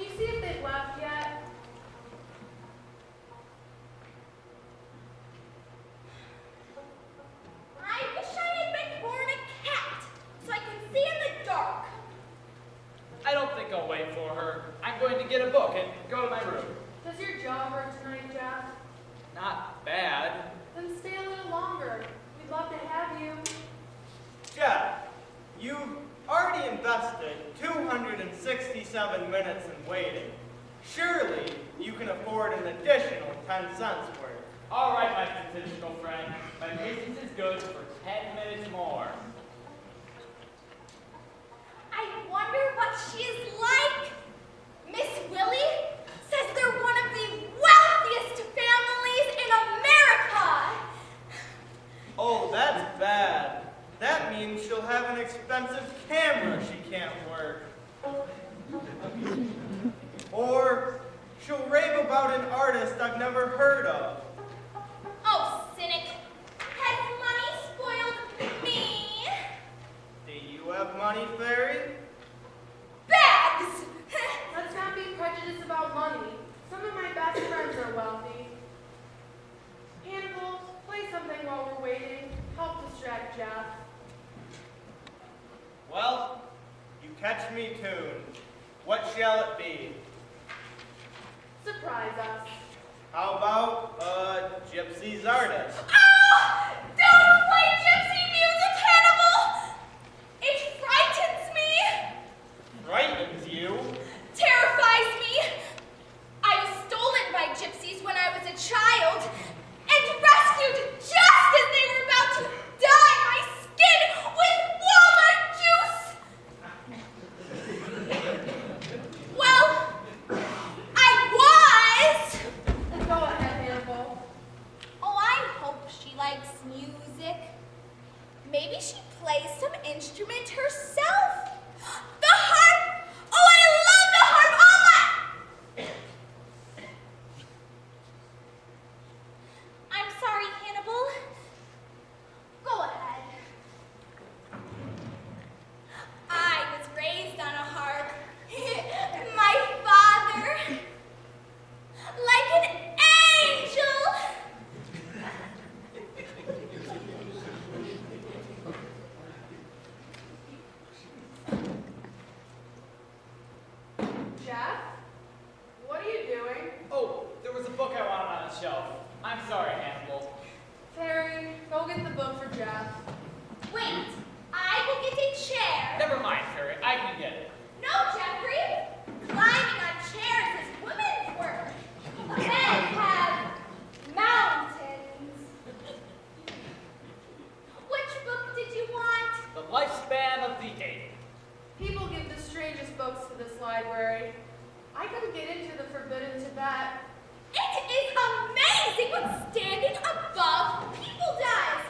you see if they've left yet? I wish I had been born a cat, so I could see in the dark. I don't think I'll wait for her. I'm going to get a book and go to my room. Does your jaw hurt tonight, Jeff? Not bad. Then stay a little longer. We'd love to have you. Jeff, you've already invested 267 minutes in waiting. Surely you can afford an additional 10 cents worth. All right, my statistical friend. My patience is good for 10 minutes more. I wonder what she is like. Miss Willie says they're one of the wealthiest families in America. Oh, that's bad. That means she'll have an expensive camera she can't work. Or she'll rave about an artist I've never heard of. Oh, cynic. Has money spoiled me? Do you have money, Fairy? Bags! Let's not be prejudiced about money. Some of my best friends are wealthy. Hannibal, play something while we're waiting. Help distract Jeff. Well, you catch me tuned. What shall it be? Surprise us. How about Gypsy's artist? Oh! Don't play gypsy music, Hannibal! It frightens me! Frightens you? Terrifies me! I was stolen by gypsies when I was a child and rescued just as they were about to dye my skin with walnut juice! Well, I was! Go ahead, Hannibal. Oh, I hope she likes music. Maybe she plays some instrument herself. The harp! Oh, I love the harp! Oh, I'm sorry, Hannibal. Go ahead. I was raised on a harp. My father, like an angel. Jeff? What are you doing? Oh, there was a book I wanted on the shelf. I'm sorry, Hannibal. Terry, go get the book for Jeff. Wait, I will get a chair. Never mind, Terry. I can get it. No, Jeffrey. Climbing on chairs is women's work. Men have mountains. Which book did you want? The Lifespan of the Ape. People give the strangest books to this library. I couldn't get into the Forbidden Tibet. It is amazing what standing above people does.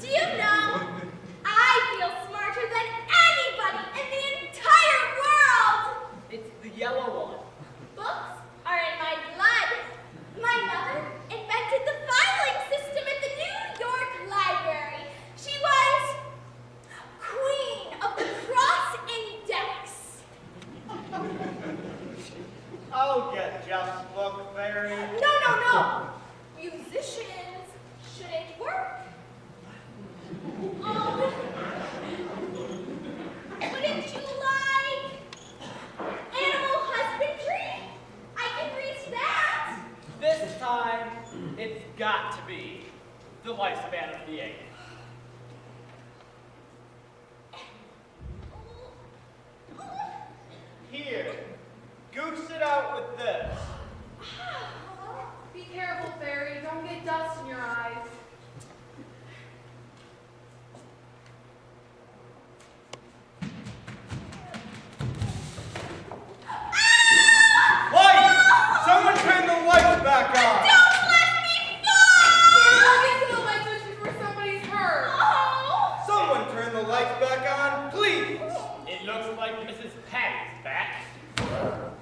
Do you know, I feel smarter than anybody in the entire world. It's the yellow one. Books are in my blood. My mother invented the filing system at the New York Library. She was queen of the cross index. I'll get Jeff's book, Fairy. No. Musicians shouldn't work. Oh, wouldn't you like animal husbandry? I can reach that. This time, it's got to be The Lifespan of the Ape. Here, goose it out with this. Be careful, Fairy. Don't get dust in your eyes. Lights! Someone turn the lights back on! Don't let me fall! Get to the light switch before somebody's hurt. Oh! Someone turn the lights back on, please! It looks like Mrs. Patty's back. Oh!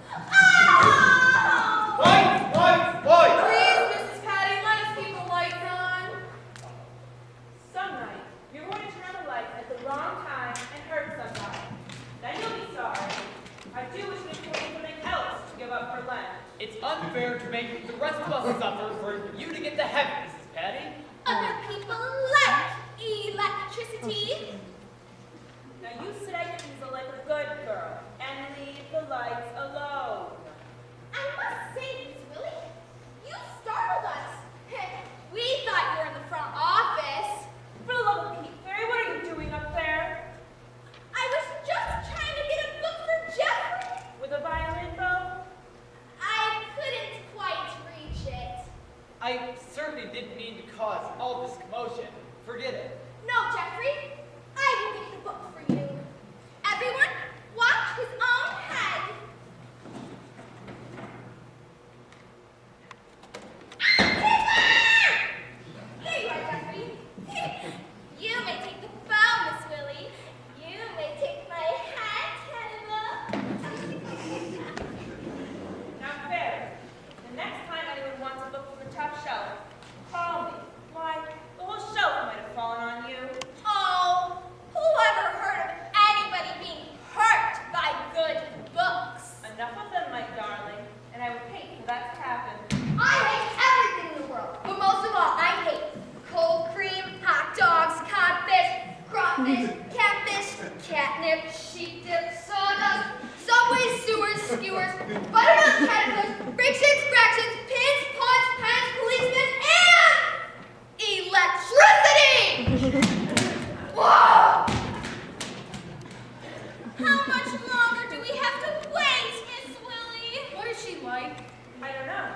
It's unfair to make the rest of us suffer for you to get to heaven, Mrs. Patty. Other people like electricity. Now you sit at your easel like a good girl and leave the lights alone. I must say, Miss Willie, you startled us. We thought you were in the front office. For the love of Pete, Fairy, what are you doing up there? I was just trying to get a book for Jeffrey. With a violin bow? I couldn't quite reach it. I certainly didn't mean to cause all this commotion. Forget it. No, Jeffrey, I will get the book for you. Everyone, watch his own head. Here you are, Jeffrey. You may take the bow, Miss Willie. You may take my hat, Hannibal. Not fair. The next time anyone wants a book from the top shelf, call me. Why, the whole shelf might have fallen on you. Oh, whoever heard of anybody being hurt by good books? Enough of them, my darling, and I would hate for that to happen. I hate everything in the world, but most of all, I hate cold cream, hot dogs, codfish, crawfish, catfish, catnip, sheep dip, sawdust, subways, sewers, skewers, buttermilk caterpillars, frictions, fractions, pins, pods, pens, policemen, and electricity! Whoa! How much longer do we have to wait, Miss Willie? What is she like? I don't know.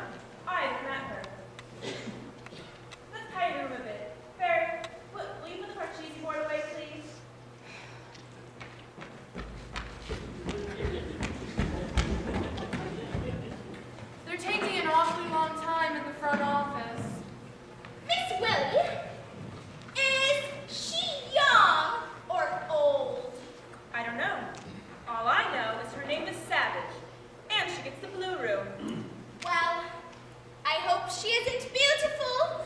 I haven't met her. Let's tidy the room a bit. Fairy, will you put the parcheesi board away, please? They're taking an awfully long time in the front office. Miss Willie, is she young or old? I don't know. All I know is her name is Savage, and she gets the blue room. Well, I hope she isn't beautiful.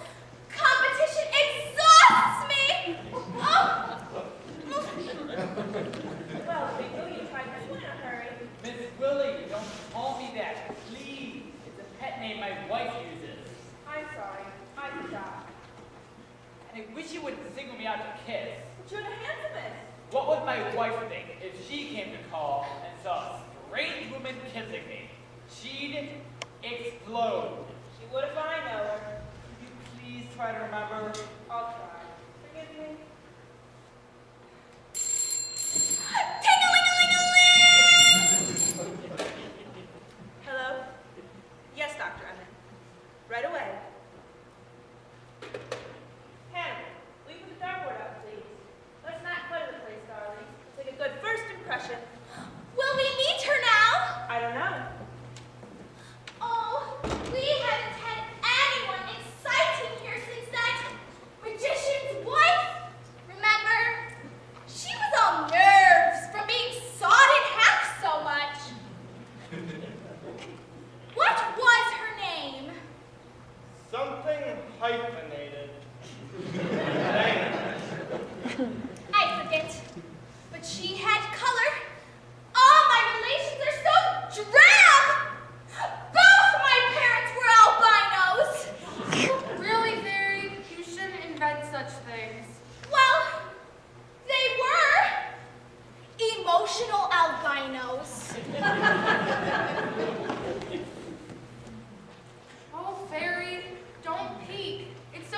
Competition exhausts me. Oh. Well, Bingo, you tried this one in a hurry. Mrs. Willie, don't call me that, please. It's a pet name my wife uses. I'm sorry. I forgot. And I wish you wouldn't single me out to kiss. But you're the handsomest. What would my wife think if she came to call and saw a strange woman kissing me? She'd explode. She would if I know her. Could you please try to remember? I'll try. Forgive me. Hello? Yes, Dr. Emmett. Right away. Hannah, will you put the dartboard out, please? Let's not clutter the place, darling. Let's take a good first impression. Will we meet her now? I don't know. Oh, we haven't had anyone exciting here since that magician's wife. Remember? She was all nerves from being sawed in half so much. What was her name? Something hyphenated. Dang. I forget. But she had color. All my relations are so drab. Both my parents were albinos. Really, Fairy? You shouldn't invent such things. Well, they were emotional albinos. Oh, Fairy, don't peek. It's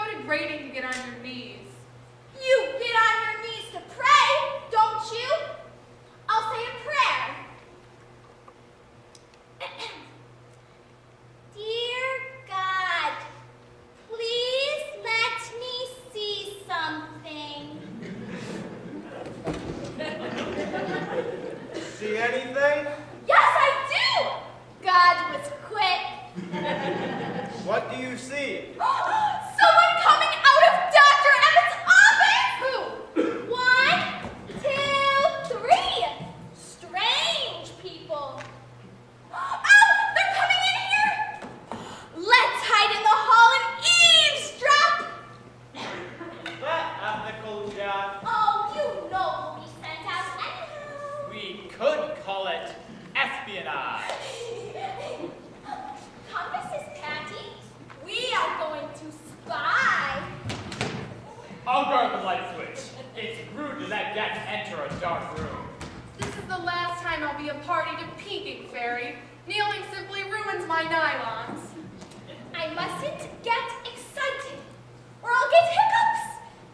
my nylons. I mustn't get excited, or I'll get hiccups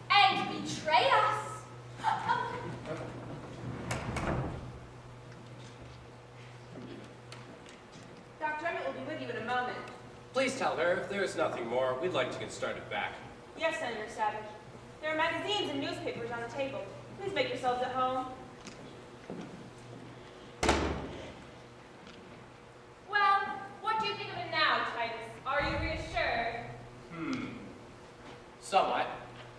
and betray us. Dr. Emmett will be with you in a moment. Please tell her if there is nothing more, we'd like to get started back. Yes, Senator Savage. There are magazines and newspapers on the table. Please make yourselves at home. Well, what do you think of it now, Titus? Are you reassured? Somewhat.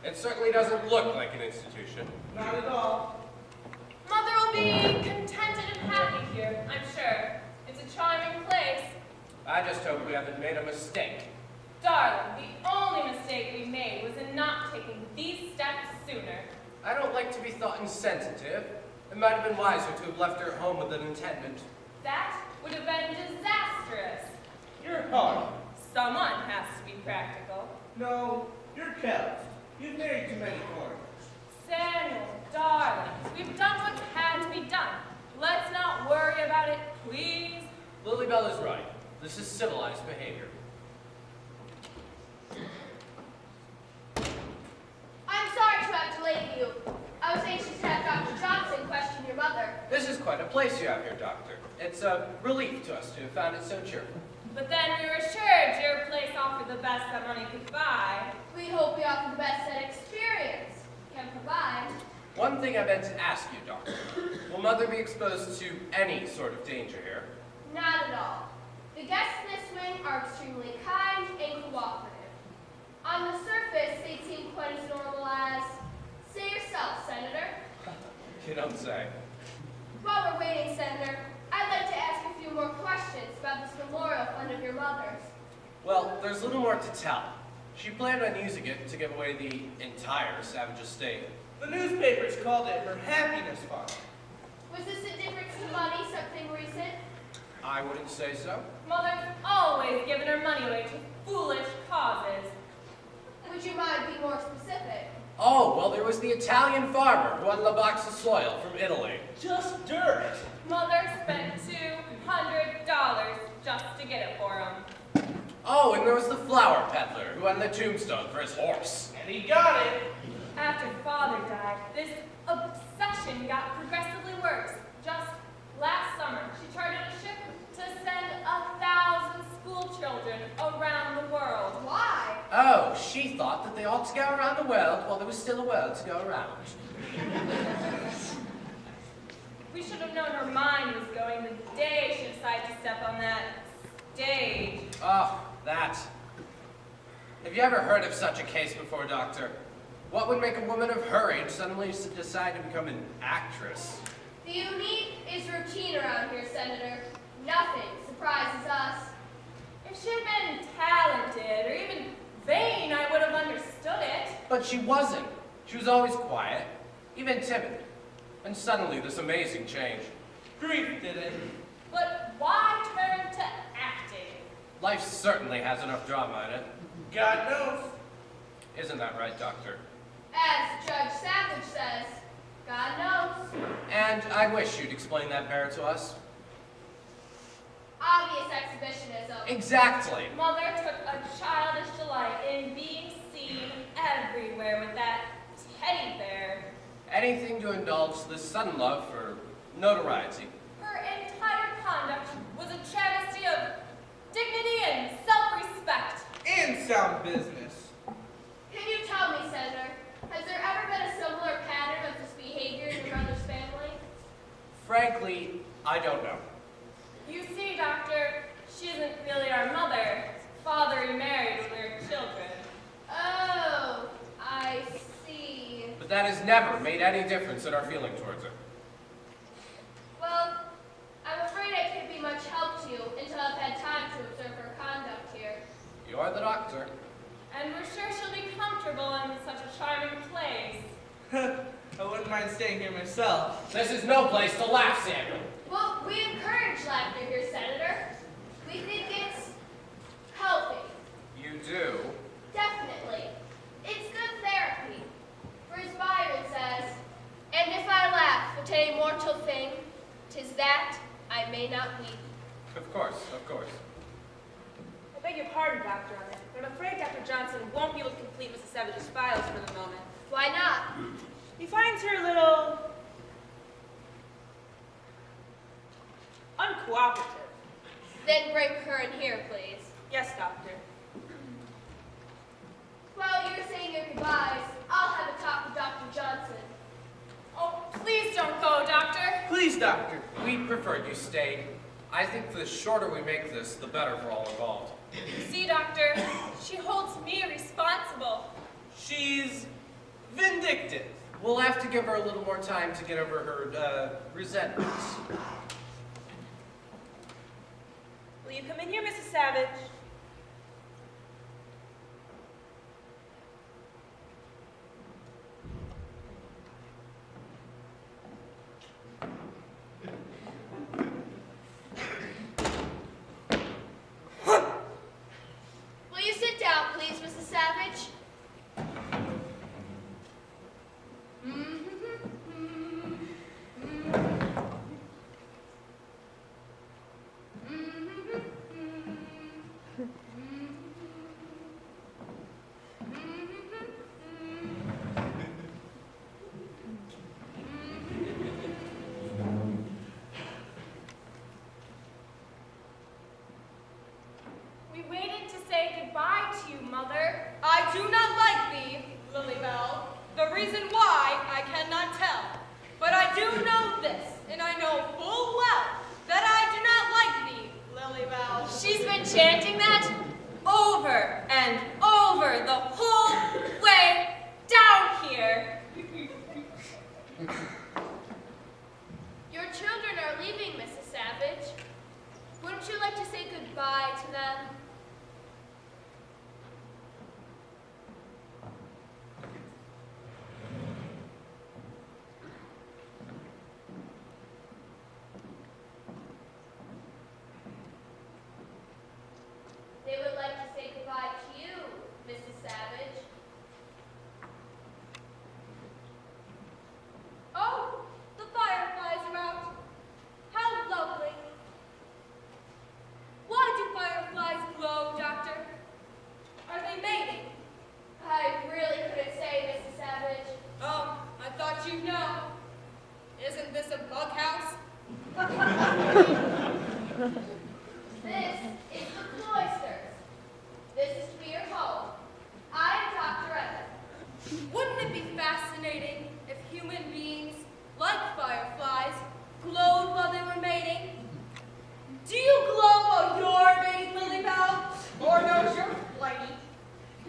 It certainly doesn't look like an institution. Not at all. Mother will be contented and happy here, I'm sure. It's a charming place. I just hope we haven't made a mistake. Darling, the only mistake we made was in not taking these steps sooner. I don't like to be thought insensitive. It might have been wiser to have left her at home with an attendant. That would have been disastrous. You're hard. Someone has to be practical. No, you're calloused. You've married too many foreigners. Samuel, darling, we've done what had to be done. Let's not worry about it, please. Lilybell is right. This is civilized behavior. I'm sorry to have delayed you. I was anxious to have Dr. Johnson question your mother. This is quite a place you have here, Doctor. It's a relief to us to have found it so cheerful. But then we were assured your place offered the best that money could buy. We hope we offer the best that experience can provide. One thing I meant to ask you, Doctor. Will Mother be exposed to any sort of danger here? Not at all. The guests in this wing are extremely kind and cooperative. On the surface, they seem quite as normal as, say yourself, Senator. You don't say. While we're waiting, Senator, I'd like to ask a few more questions about this memorial fund of your mother's. Well, there's little more to tell. She planned on using it to give away the entire Savage estate. The newspapers called it her happiness fund. Was this a difference in money, something recent? I wouldn't say so. Mother's always given her money away to foolish causes. Would you mind being more specific? Oh, well, there was the Italian farmer who wanted a box of soil from Italy. Just dirt. Mother spent $200 just to get it for him. Oh, and there was the flower peddler who wanted the tombstone for his horse. And he got it. After Father died, this obsession got progressively worse. Just last summer, she chartered a ship to send 1,000 school children around the world. Why? Oh, she thought that they ought to go around the world while there was still a world to go around. We should have known her mind was going the day she decided to step on that stage. Oh, that. Have you ever heard of such a case before, Doctor? What would make a woman of her age suddenly decide to become an actress? The unique is routine around here, Senator. Nothing surprises us. If she had been talented or even vain, I would have understood it. But she wasn't. She was always quiet, even timid. And suddenly this amazing change. Grief did it. But why turn to acting? Life certainly has enough drama in it. God knows. Isn't that right, Doctor? As Judge Savage says, God knows. And I wish you'd explain that better to us. Obvious exhibitionism. Exactly. Mother took a childish delight in being seen everywhere with that teddy bear. Anything to indulge this sudden love for notoriety. Her entire conduct was a travesty of dignity and self-respect. And sound business. Can you tell me, Senator, has there ever been a similar pattern of this behavior in your mother's family? Frankly, I don't know. You see, Doctor, she isn't really our mother. Father remarried when we were children. Oh, I see. But that has never made any difference in our feeling towards her. Well, I'm afraid I can't be much help to you until I've had time to observe her conduct here. You're the doctor. And we're sure she'll be comfortable in such a charming place. I wouldn't mind staying here myself. This is no place to laugh, Samuel. Well, we encourage laughter here, Senator. We think it's healthy. You do? Definitely. It's good therapy. For as Byron says, and if I laugh at any mortal thing, 'tis that I may not weep. Of course, of course. I beg your pardon, Doctor, on that, but I'm afraid Dr. Johnson won't be able to complete Mrs. Savage's files for the moment. Why not? He finds her a little uncooperative. Then bring her in here, please. Yes, Doctor. While you're saying your goodbyes, I'll have a talk with Dr. Johnson. Oh, please don't go, Doctor. Please, Doctor. We'd prefer you stayed. I think the shorter we make this, the better for all involved. See, Doctor, she holds me responsible. She's vindictive. We'll have to give her a little more time to get over her resentments. Will you come in here, Mrs. Savage? Will you sit down, please, Mrs. Savage? We waited to say goodbye to you, Mother. I do not like thee, Lilybell. The reason why, I cannot tell. But I do know this, and I know full well that I do not like thee, Lilybell. She's been chanting that over and over the whole way down here. Your children are leaving, Mrs. Savage. Wouldn't you like to say goodbye to them? They would like to say goodbye to you, Mrs. Savage. Oh, the fireflies are out. How lovely. Why do fireflies glow, Doctor? Are they mating? I really couldn't say, Mrs. Savage. Oh, I thought you'd know. Isn't this a bug house? This is the cloisters. This is to be your home. I am Dr. Evans. Wouldn't it be fascinating if human beings, like fireflies, glowed while they were mating? Do you glow while you're mating, Lilybell? Or knows you're flighty?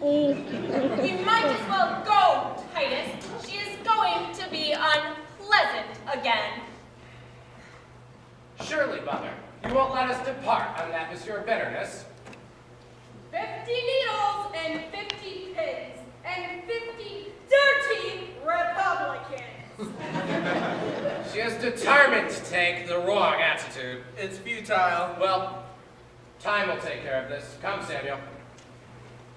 You might as well go, Titus. She is going to be unpleasant again. Surely, Mother, you won't let us depart unless it's your bitterness. 50 needles and 50 pins and 50 dirty Republicans. She is determined to take the wrong attitude. It's futile. Well, time will take care of this. Come, Samuel.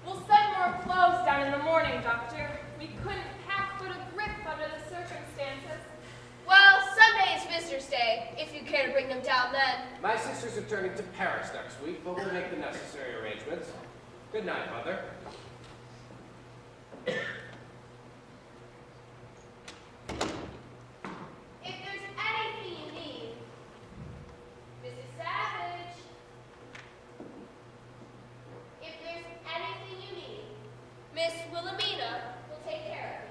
We'll send more clothes down in the morning, Doctor. We couldn't pack but a grip under the circumstances. Well, Sunday is Visitor's Day, if you care to bring them down then. My sister's returning to Paris next week, but we'll make the necessary arrangements. Good night, Mother. If there's anything you need, Mrs. Savage. If there's anything you need, Miss Wilhelmina will take care of you.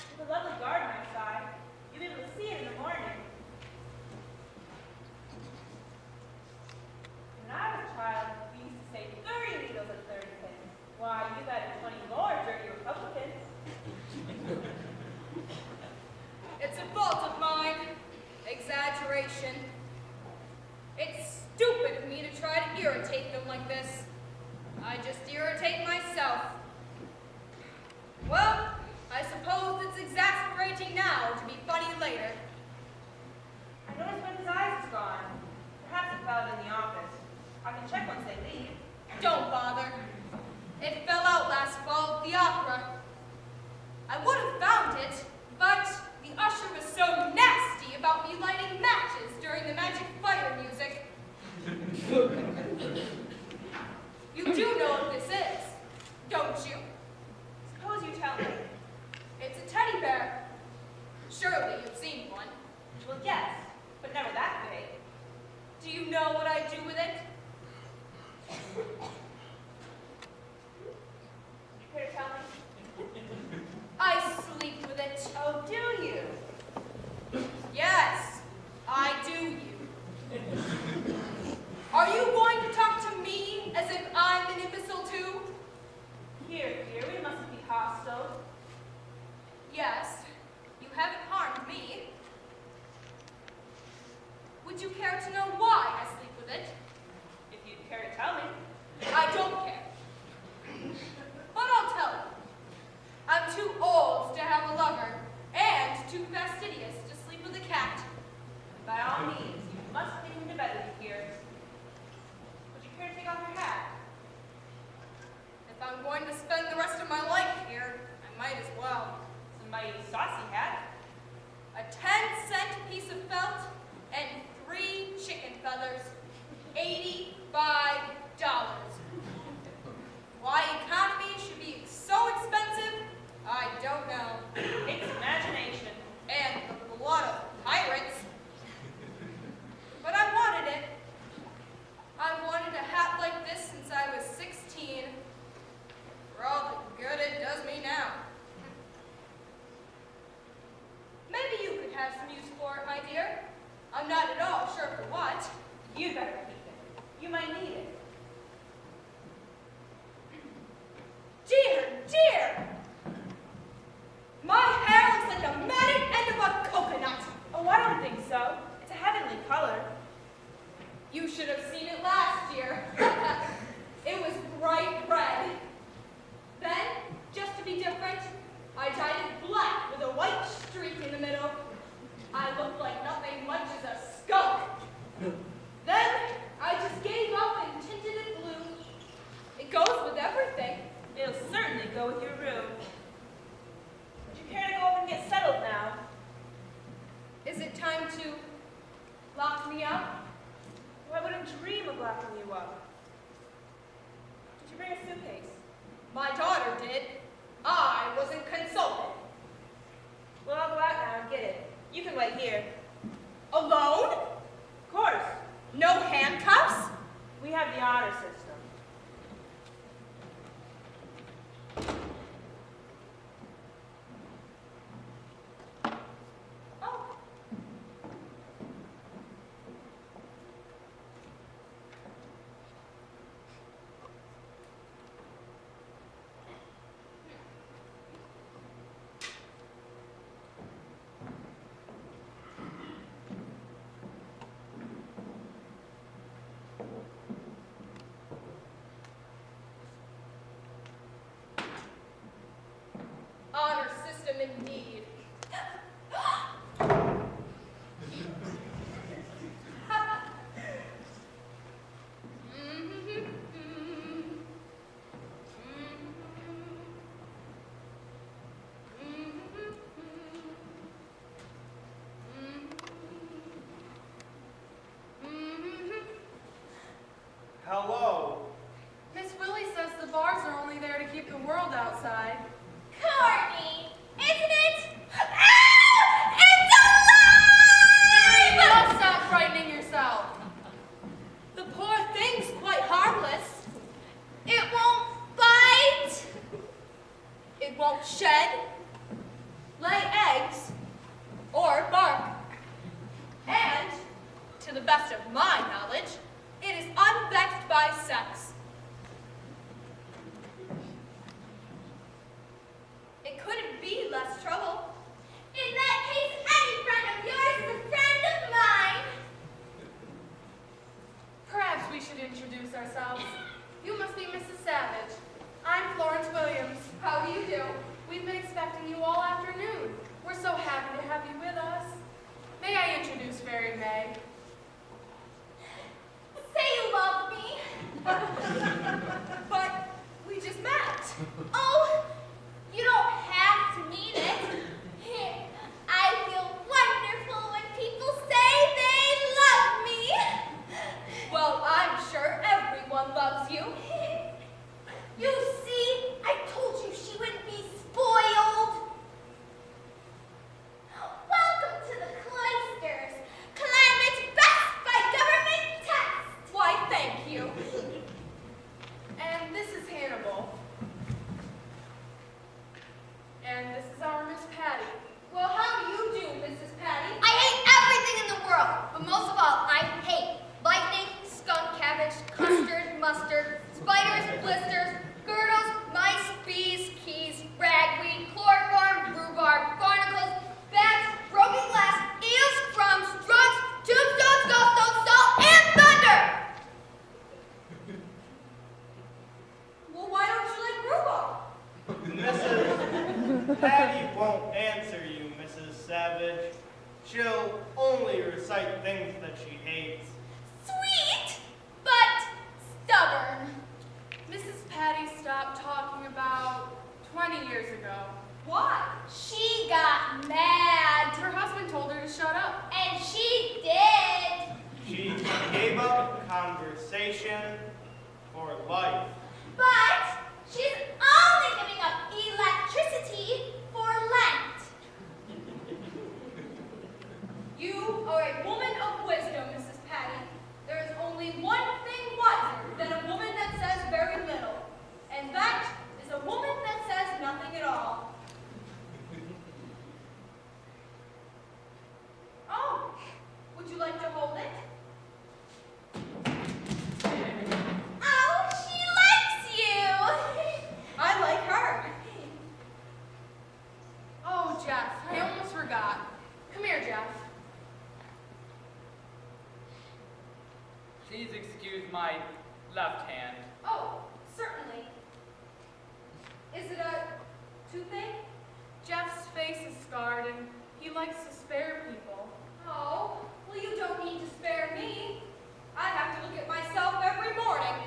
It's a lovely garden I saw. I'm going to spend the rest of my life here, I might as well. Somebody saucy hat. A 10-cent piece of felt and 3 chicken feathers. $85. Why economy should be so expensive, I don't know. It's imagination. And the blood of pirates. But I wanted it. I wanted a hat like this since I was 16. For all the good it does me now. Maybe you could have some use for it, my dear. I'm not at all sure for what. You better keep it. You might need it. Dear, dear! My hair looks like the matted end of a coconut. Oh, I don't think so. It's a heavenly color. You should have seen it last year. It was bright red. Then, just to be different, I dyed it black with a white streak in the middle. I looked like nothing much as a skunk. Then, I just gave up and tinted it blue. It goes with everything. It'll certainly go with your room. Would you care to go over and get settled now? Is it time to lock me up? Oh, I wouldn't dream of locking you up. Did you bring a suitcase? My daughter did. I wasn't consulted. Well, I'll go out now and get it. You can wait here. Alone? Of course. No handcuffs? We have the honor system. Oh. Honor system indeed. Hello. Miss Willie says the bars are only there to keep the world outside. Courtney, isn't it? Ah! It's You alive! must stop frightening yourself. The poor thing's quite harmless. It won't bite. It won't shed, lay eggs, or bark. And, to the best of my knowledge, it is unvexed by sex. It couldn't be less trouble. In that case, any friend of yours is a friend of mine. Perhaps we should introduce ourselves. You must be Mrs. Savage. I'm Florence Williams. How do you do? We've been expecting you all afternoon. We're so happy to have you with us. May I introduce Fairy May? Say you love me. But we just met. Oh, you don't have to mean it. I feel wonderful when people say they love me. Well, I'm sure everyone loves you. You see, I told you she wouldn't be spoiled. Welcome to the cloisters. Climate best by government test. Why, thank you. And years ago. Why? She got mad. Her husband told her to shut up. And she did. She gave up conversation for life. But she's only giving up electricity for Lent. You are a woman of wisdom, Mrs. Patty. There is only one thing wiser than a woman that says very little, and that is a woman that says nothing at all. Oh, would you like to hold it? Oh, she likes you. I like her. Oh, Jeff, I almost forgot. Come here, Jeff. Please excuse my left hand. Oh, certainly. Is it a toothache? Jeff's face is scarred and he likes to spare people. Oh, well, you don't need to spare me. I have to look at myself every morning.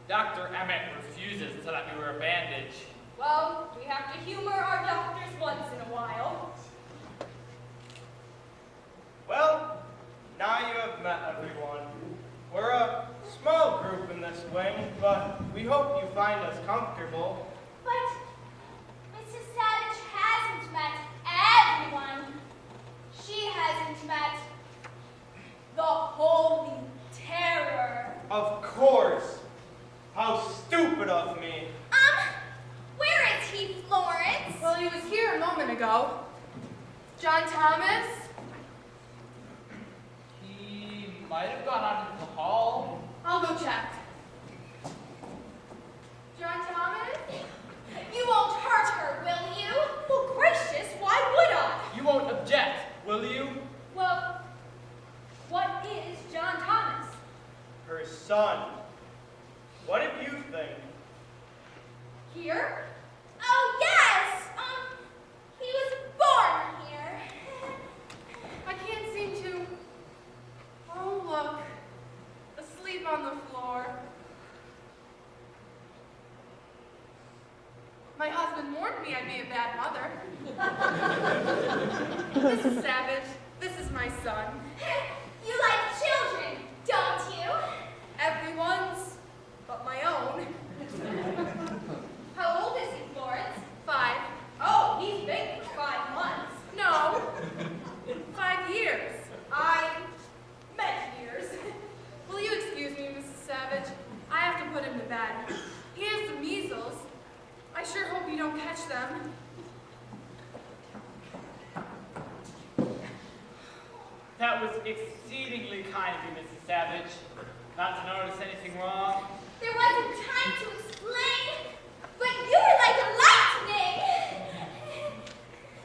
Dr. Emmett refuses to let me wear a bandage. Well, we have to humor our doctors once in a while. Well, now you have met everyone. We're a small group in this wing, but we hope you find us comfortable. But Mrs. Savage hasn't met everyone. She hasn't met the Holy Terror. Of course. How stupid of me. Where is he, Florence? Well, he was here a moment ago. John Thomas? He might have gone out into the hall. I'll go check. John Thomas? You won't hurt her, will you? Well, gracious, why would I? You won't object, will you? Well, what is John Thomas? Her son. What did you think? Here? Oh, yes. He was born here. I can't seem to... Oh, look. Asleep on the floor. My husband warned me I'd be a bad mother. Mrs. Savage, this is my son. You like children, don't you? Everyone's but my own. How old is he, Florence? 5. Oh, he's big for 5 months. No. 5 years. I meant years. Will you excuse me, Mrs. Savage? I have to put him to bed. He has the measles. I sure hope you don't catch them. That was exceedingly kind of you, Mrs. Savage. Not to notice anything wrong. There wasn't time to explain, but you were like lightning.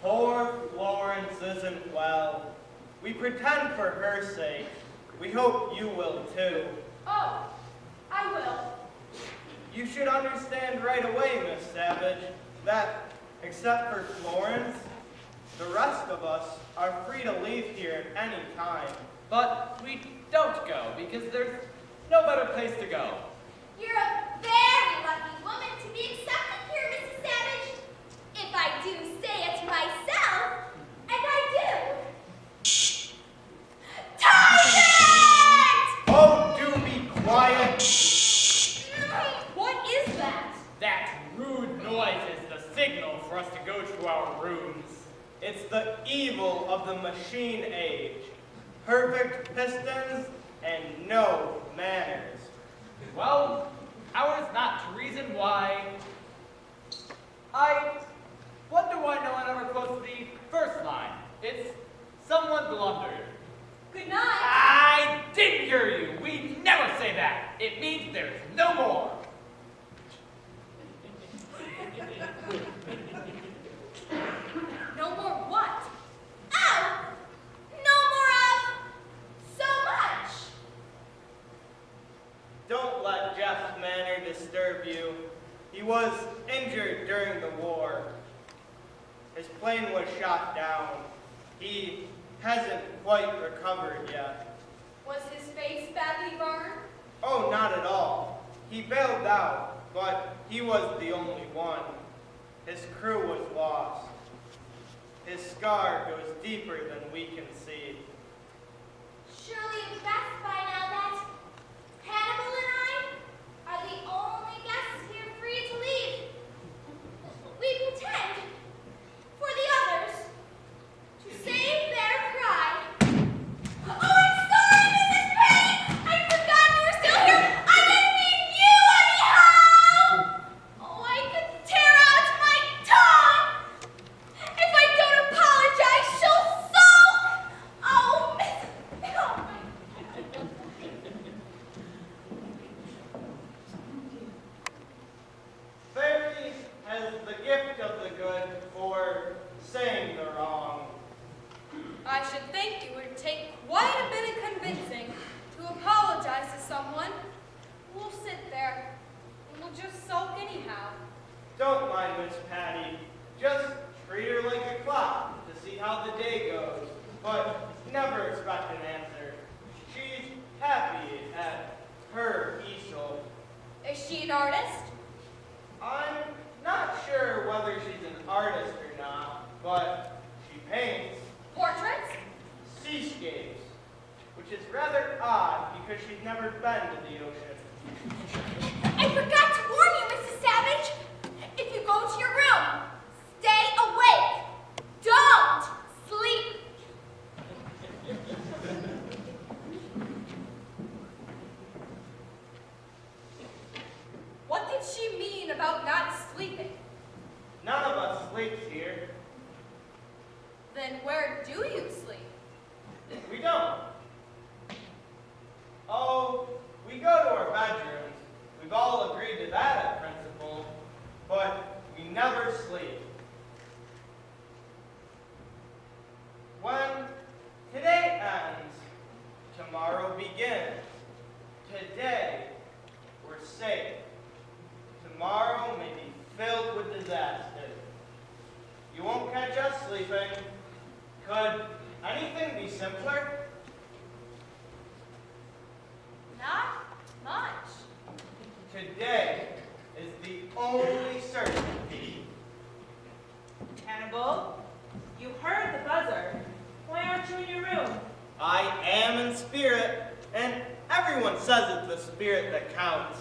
Poor Florence isn't well. We pretend for her sake. We hope you will too. Oh, I will. You should understand right away, Miss Savage, that except for Florence, the rest of us are free to leave here at any time. But we don't go because there's no better place to go. You're a very lucky woman to be accepted here, Mrs. Savage. If I do say it myself, and I do. Target! Oh, do be quiet! What is that? That rude noise is the signal for us to go to our rooms. It's the evil of the machine age. Perfect pistons and no manners. Well, ours not to reason why. What do I know? I never quote the first line. It's someone blundered. Good night. I did hear you. We never say that. It means there's no more. No more what? Oh! No more of so much. Don't let Jeff's manner disturb you. He was injured during the war. His plane was shot down. He hasn't quite recovered yet. Was his face badly burned? Oh, not at all. He bailed out, but he was the only one. His crew was lost. His scar goes deeper than we can see. Surely you guessed by now that Hannibal and I are the only guests here free to leave. We pretend, for the others, to save their pride. Oh, I'm sorry, Mrs. Penny! I forgot you were still here! I didn't mean you anyhow! Oh, I could tear out my tongue! If I don't apologize, she'll sulk! Oh, Miss... Oh, Fairy has the gift of the good for saying the wrong. I should think it would take quite a bit of convincing to apologize to someone. We'll sit there and we'll just sulk anyhow. Don't mind Miss Patty. Just treat her like a clock to see how the day goes, but never expect an answer. She's happy at her easel. Is she an artist? I'm not sure whether she's an artist or not, but she paints Portraits? seascapes, which is rather odd because she's never been to the ocean. I forgot to warn you, Mrs. Savage. If you go to your room, stay awake. Don't sleep. What did she mean about not sleeping? None of us sleeps here. Then where do you sleep? We don't. Oh, we go to our bedrooms. We've all agreed to that at principal, but we never sleep. When today ends, tomorrow begins. Today, we're safe. Tomorrow may be filled with disaster. You won't catch us sleeping. Could anything be simpler? Not much. Today is the only certainty. Hannibal, you heard the buzzer. Why aren't you in your room? I am in spirit, and everyone says it's the spirit that counts.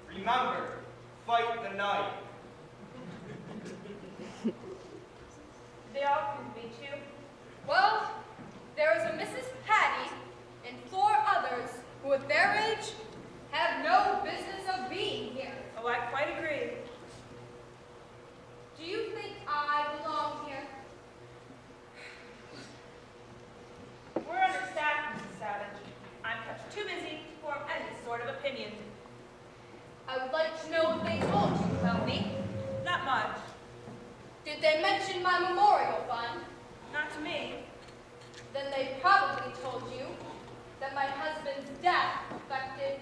Remember, fight the night. They all can be too. Well, there is a Mrs. Patty and 4 others who at their age have no business of being here. Oh, I quite agree. Do you think I belong here? We're understaffed, Mrs. Savage. I'm kept too busy to form any sort of opinion. I would like to know what they told you about me. Not much. Did they mention my memorial fund? Not to me. Then they probably told you that my husband's death affected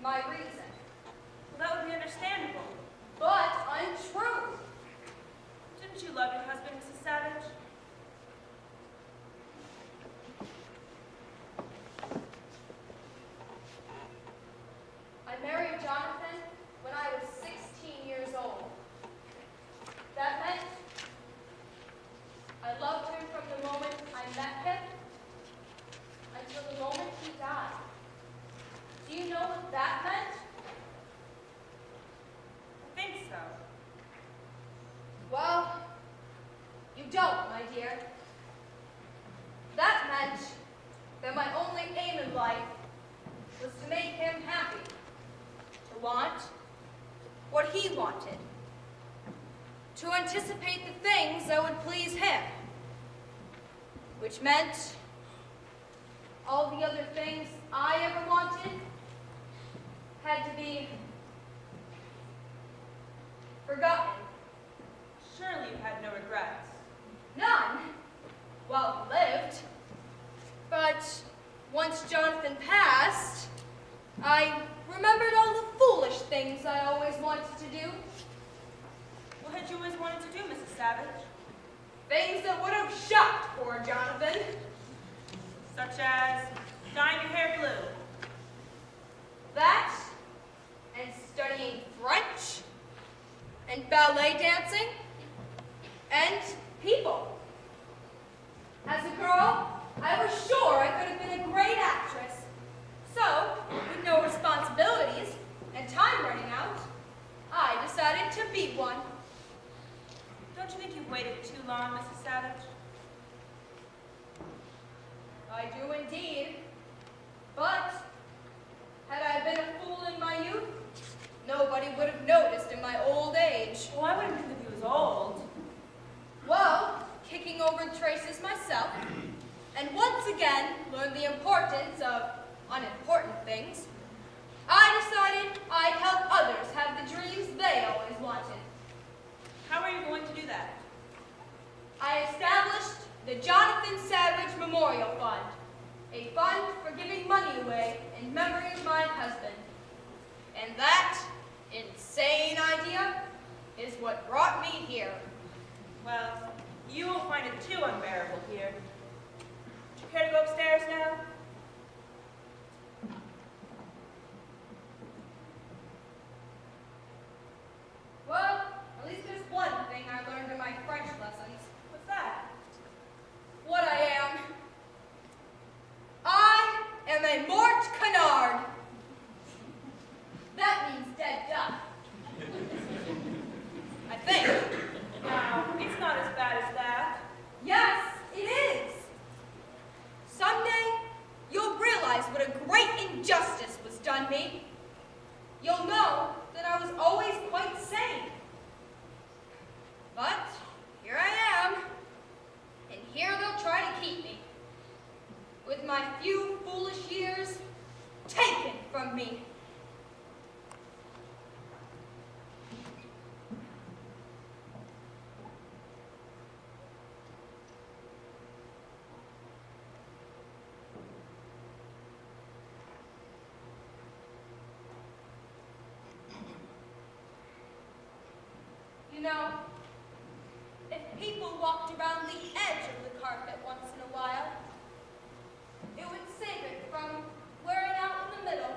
my reason. Well, that would be understandable. But untrue. Didn't you love your husband, Mrs. Savage? I married Jonathan when I was 16 years old. That meant I loved him from the moment I met him until the moment he died. Do you know what that meant? I think so. Well, you don't, my dear. That meant that my only aim in life was to make him happy, to want what he wanted, to anticipate the things that would please him, which meant all the other things I ever wanted had to be forgotten. Surely you had no regrets. None, while he lived. But once Jonathan passed, I remembered all the foolish things I always wanted to do. What had you always wanted to do, Mrs. Savage? Things that would have shocked poor Jonathan. Such as dyeing your hair blue. That, and studying French, and ballet dancing, and people. As a girl, I was sure I could have been a great actress. So, with no responsibilities and time running out, I decided to be one. Don't you think you've waited too long, Mrs. Savage? I do indeed. But, had I been a fool in my youth, nobody would have noticed in my old age. Well, I wouldn't think of you as old. Well, kicking over traces myself, and once again learned the importance of unimportant things, I decided I'd help others have the dreams they always wanted. How are you going to do that? I established the Jonathan Savage Memorial Fund, a fund for giving money away in memory of my husband. And that insane idea is what brought me here. Well, you will find it too unbearable here. Would you care to go upstairs now? Well, at least there's one thing I learned in my French lessons. What's that? What I am. I am a mort canard. That means dead duck. I think. No, it's not as bad as that. Yes, it is. Someday, you'll realize what a great injustice was done me. You'll know that I was always quite sane. But here I am, and here they'll try to keep me, with my few foolish years taken from me. You know, if people walked around the edge of the carpet once in a while, it would save it from wearing out in the middle.